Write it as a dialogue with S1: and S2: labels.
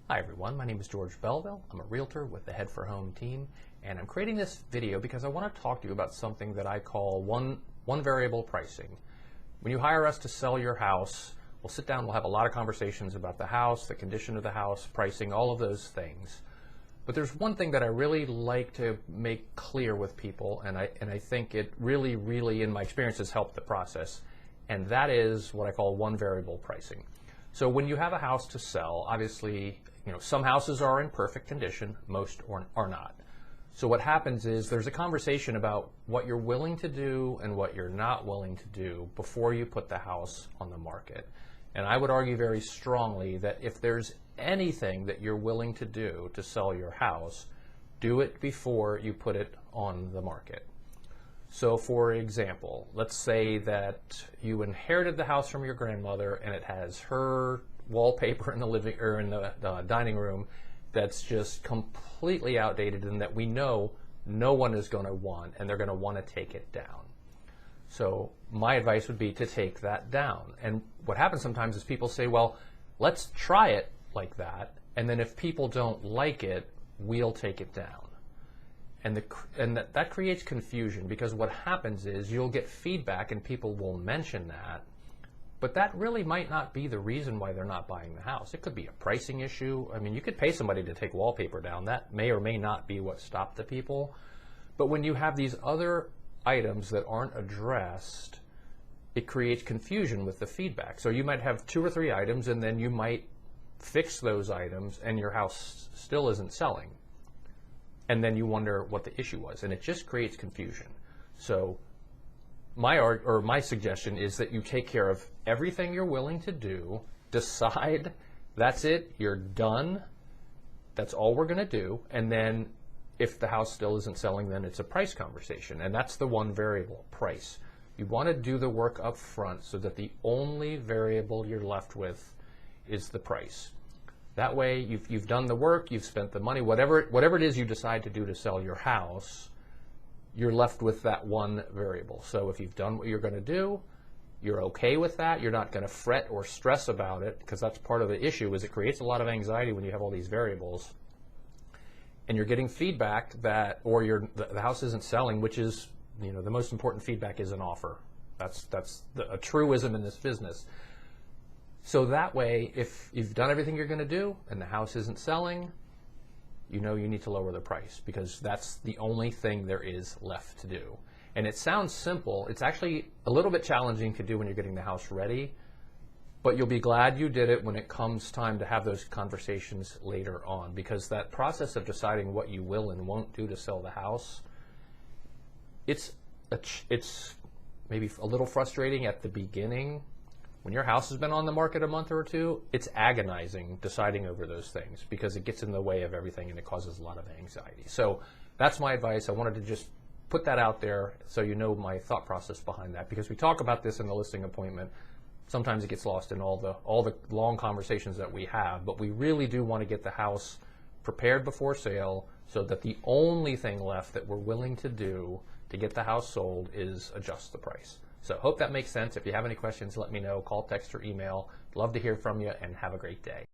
S1: Hi everyone, my name is George Belleville. I'm a realtor with the Head for Home team, and I'm creating this video because I want to talk to you about something that I call one variable pricing. When you hire us to sell your house, we'll sit down, we'll have a lot of conversations about the house, the condition of the house, pricing, all of those things. But there's one thing that I really like to make clear with people, and I think it really, in my experience, has helped the process, and that is what I call one variable pricing. So when you have a house to sell, obviously, some houses are in perfect condition, most are not. So what happens is there's a conversation about what you're willing to do and what you're not willing to do before you put the house on the market. And I would argue very strongly that if there's anything that you're willing to do to sell your house, do it before you put it on the market. So for example, let's say that you inherited the house from your grandmother and it has her wallpaper in the living or in the dining room that's just completely outdated and that we know no one is going to want, and they're going to want to take it down. So my advice would be to take that down. And what happens sometimes is people say, well, let's try it like that, and then if people don't like it, we'll take it down. And that creates confusion, because what happens is you'll get feedback and people will mention that, but that really might not be the reason why they're not buying the house. It could be a pricing issue. I mean, you could pay somebody to take wallpaper down. That may or may not be what stopped the people. But when you have these other items that aren't addressed, it creates confusion with the feedback. So you might have 2 or 3 items, and then you might fix those items and your house still isn't selling. And then you wonder what the issue was, and it just creates confusion. So my suggestion is that you take care of everything you're willing to do, decide that's it, you're done, that's all we're going to do, and then if the house still isn't selling, then it's a price conversation, and that's the one variable, price. You want to do the work up front so that the only variable you're left with is the price. That way, you've done the work, you've spent the money, whatever it is you decide to do to sell your house, you're left with that one variable. So if you've done what you're going to do, you're okay with that, you're not going to fret or stress about it, because that's part of the issue, is it creates a lot of anxiety when you have all these variables, and you're getting feedback that, or the house isn't selling, which is, the most important feedback is an offer. That's a truism in this business. So that way, if you've done everything you're going to do and the house isn't selling, you need to lower the price, because that's the only thing there is left to do. And it sounds simple. It's actually a little bit challenging to do when you're getting the house ready, but you'll be glad you did it when it comes time to have those conversations later on, because that process of deciding what you will and won't do to sell the house, it's maybe a little frustrating at the beginning. When your house has been on the market a month or 2, it's agonizing deciding over those things, because it gets in the way of everything and it causes a lot of anxiety. So that's my advice. I wanted to just put that out there so you know my thought process behind that, because we talk about this in the listing appointment. Sometimes it gets lost in all the long conversations that we have, but we really do want to get the house prepared before sale so that the only thing left that we're willing to do to get the house sold is adjust the price. So hope that makes sense. If you have any questions, let me know. Call, text, or email. Love to hear from you, and have a great day.